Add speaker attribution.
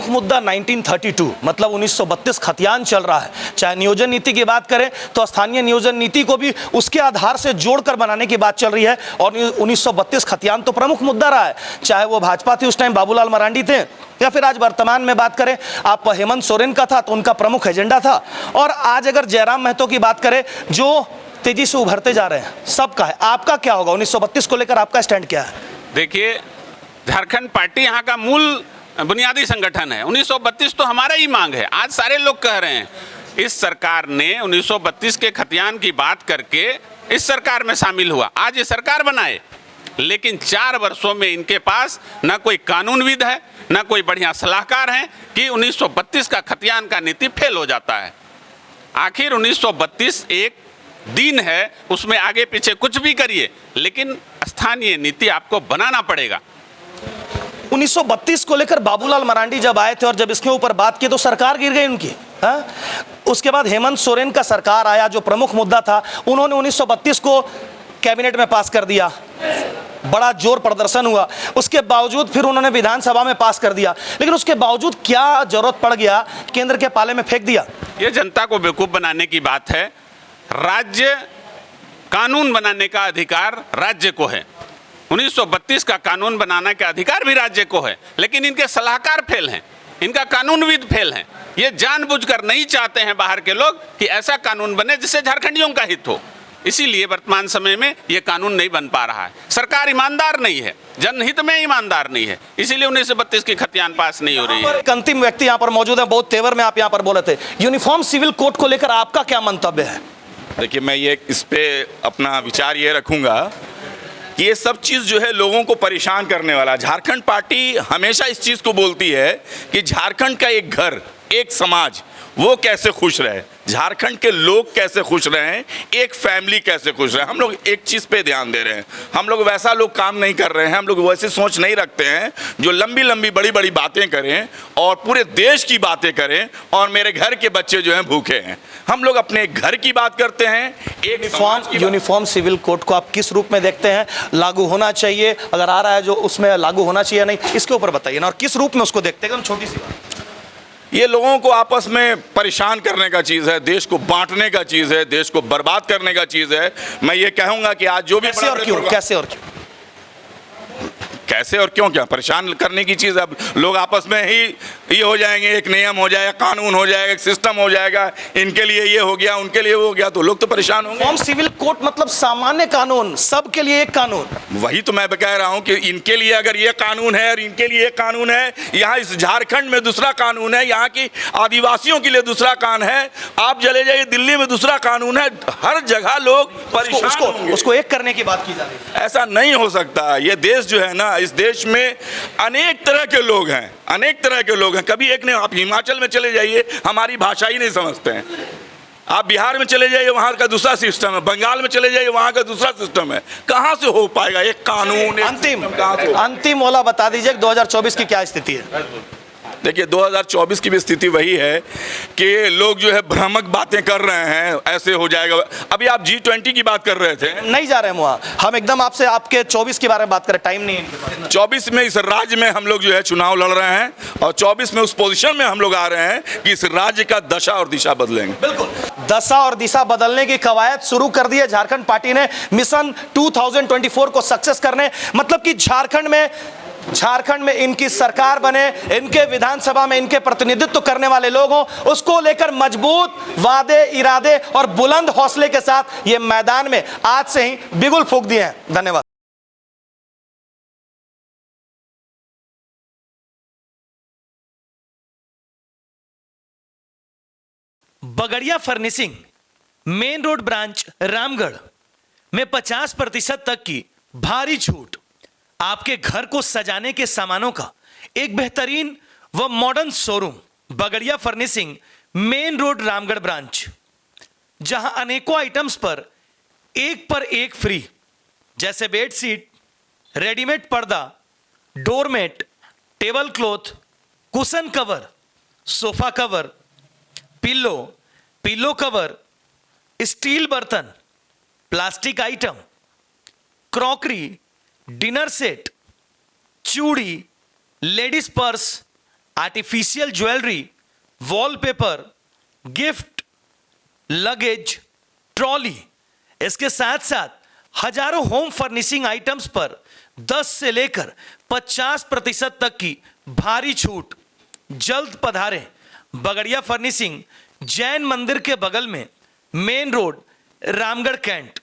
Speaker 1: प्रमुख मुद्दा 1932 मतलब 1932 खतियान चल रहा है। चाहे नियोजन नीति की बात करें तो स्थानीय नियोजन नीति को भी उसके आधार से जोड़कर बनाने की बात चल रही है और 1932 खतियान तो प्रमुख मुद्दा रहा है। चाहे वो भाजपा थी उस टाइम, बाबूलाल मरांडी थे, या फिर आज वर्तमान में बात करें आप हेमंत सोरेन का था तो उनका प्रमुख एजेंडा था। और आज अगर जयराम महतो की बात करें जो तेजी से उभरते जा रहे हैं, सबका है। आपका क्या होगा 1932 को लेकर, आपका स्टैंड क्या है?
Speaker 2: देखिए, झारखंड पार्टी यहाँ का मूल बुनियादी संगठन है। 1932 तो हमारा ही मांग है। आज सारे लोग कह रहे हैं, इस सरकार ने 1932 के खतियान की बात करके इस सरकार में शामिल हुआ, आज ये सरकार बनाए, लेकिन 4 वर्षों में इनके पास ना कोई कानूनविद है, ना कोई बढ़िया सलाहकार है कि 1932 का खतियान का नीति फेल हो जाता है। आखिर 1932 एक दिन है, उसमें आगे पीछे कुछ भी करिए, लेकिन स्थानीय नीति आपको बनाना पड़ेगा।
Speaker 1: 1932 को लेकर बाबूलाल मरांडी जब आए थे और जब इसके ऊपर बात की तो सरकार गिर गई उनकी। उसके बाद हेमंत सोरेन का सरकार आया, जो प्रमुख मुद्दा था, उन्होंने 1932 को कैबिनेट में पास कर दिया, बड़ा जोर प्रदर्शन हुआ। उसके बावजूद फिर उन्होंने विधानसभा में पास कर दिया, लेकिन उसके बावजूद क्या जरूरत पड़ गया, केंद्र के पाले में फेंक दिया।
Speaker 2: ये जनता को बेवकूफ बनाने की बात है। राज्य कानून बनाने का अधिकार राज्य को है, 1932 का कानून बनाने का अधिकार भी राज्य को है, लेकिन इनके सलाहकार फेल हैं, इनका कानूनविद फेल हैं। ये जानबूझकर नहीं चाहते हैं बाहर के लोग कि ऐसा कानून बने जिससे झारखंडियों का हित हो, इसीलिए वर्तमान समय में ये कानून नहीं बन पा रहा है। सरकार ईमानदार नहीं है, जनहित में ईमानदार नहीं है, इसीलिए 1932 की खतियान पास नहीं हो रही है।
Speaker 1: एक अंतिम व्यक्ति यहाँ पर मौजूद है, बहुत तेवर में आप यहाँ पर बोले थे। यूनिफॉर्म सिविल कोड को लेकर आपका क्या मंतव्य है?
Speaker 3: देखिए, मैं ये इस पे अपना विचार ये रखूंगा कि ये सब चीज़ जो है लोगों को परेशान करने वाला। झारखंड पार्टी हमेशा इस चीज़ को बोलती है कि झारखंड का एक घर, एक समाज, वो कैसे खुश रहे, झारखंड के लोग कैसे खुश रहें, एक फैमिली कैसे खुश रहे। हम लोग एक चीज़ पे ध्यान दे रहे हैं। हम लोग वैसा लोग काम नहीं कर रहे हैं, हम लोग वैसी सोच नहीं रखते हैं जो लंबी लंबी बड़ी बड़ी बातें करें और पूरे देश की बातें करें और मेरे घर के बच्चे जो हैं भूखे हैं। हम लोग अपने घर की बात करते हैं। एक
Speaker 1: यूनिफॉर्म सिविल कोड को आप किस रूप में देखते हैं? लागू होना चाहिए, अगर आ रहा है जो उसमें लागू होना चाहिए नहीं, इसके ऊपर बताइए ना, और किस रूप में उसको देखते हैं? छोटी सी बात।
Speaker 3: ये लोगों को आपस में परेशान करने का चीज़ है, देश को बांटने का चीज़ है, देश को बर्बाद करने का चीज़ है। मैं ये कहूँगा कि आज जो भी
Speaker 1: कैसे और क्यों क्या
Speaker 3: परेशान करने की चीज़। अब लोग आपस में ही ये हो जाएंगे, एक नियम हो जाएगा, कानून हो जाएगा, एक सिस्टम हो जाएगा, इनके लिए ये हो गया, उनके लिए वो हो गया, तो लोग तो परेशान होंगे।
Speaker 1: यूनिफॉर्म सिविल कोड मतलब सामान्य कानून, सबके लिए एक कानून।
Speaker 3: वही तो मैं कह रहा हूँ कि इनके लिए अगर ये कानून है और इनके लिए एक कानून है, यहाँ इस झारखंड में दूसरा कानून है, यहाँ की आदिवासियों के लिए दूसरा कानून है, आप चले जाइए दिल्ली में दूसरा कानून है, हर जगह लोग परेशान होंगे।
Speaker 1: उसको एक करने की बात की जा रही है।
Speaker 3: ऐसा नहीं हो सकता। ये देश जो है ना, इस देश में अनेक तरह के लोग हैं, अनेक तरह के लोग हैं। कभी एक नहीं, आप हिमाचल में चले जाइए, हमारी भाषा ही नहीं समझते हैं। आप बिहार में चले जाइए, वहाँ का दूसरा सिस्टम है, बंगाल में चले जाइए, वहाँ का दूसरा सिस्टम है। कहाँ से हो पाएगा एक कानून?
Speaker 1: अंतिम वाला बता दीजिए 2024 की क्या स्थिति है?
Speaker 3: देखिए, 2024 की भी स्थिति वही है कि लोग जो है भ्रामक बातें कर रहे हैं, ऐसे हो जाएगा। अभी आप G20 की बात कर रहे थे,
Speaker 1: नहीं जा रहे हैं वहाँ, हम एकदम आपसे आपके 24 के बारे में बात करें, टाइम नहीं है।
Speaker 3: 24 में इस राज्य में हम लोग जो है चुनाव लड़ रहे हैं और 24 में उस पोजीशन में हम लोग आ रहे हैं कि इस राज्य का दशा और दिशा बदलेंगे।
Speaker 1: बिल्कुल, दशा और दिशा बदलने की कवायद शुरू कर दी है झारखंड पार्टी ने, मिशन 2024 को सक्सेस करने, मतलब कि झारखंड में इनकी सरकार बने, इनके विधानसभा में इनके प्रतिनिधित्व करने वाले लोग हों, उसको लेकर मजबूत वादे, इरादे और बुलंद हौसले के साथ ये मैदान में आज से ही बिगुल फूंक दिए हैं। धन्यवाद। Bagadia furnishing, main road branch, Ramgarh में 50% तक की भारी छूट। आपके घर को सजाने के सामानों का एक बेहतरीन व modern showroom, Bagadiya furnishing, main road, Ramgarh branch, जहां अनेकों आइटम्स पर एक फ्री, जैसे बेडशीट, रेडीमेड पर्दा, doormat, table cloth, cushion cover, sofa cover, pillow cover, steel बर्तन, plastic item, crockery, dinner set, चूड़ी, ladies purse, artificial jewellery, wallpaper, gift, luggage, trolley, इसके साथ साथ हजारों होम फर्निशिंग आइटम्स पर 10 से लेकर 50% तक की भारी छूट। जल्द पधारें। बगड़िया फर्निशिंग, जैन मंदिर के बगल में, मेन रोड, रामगढ़ कैंट।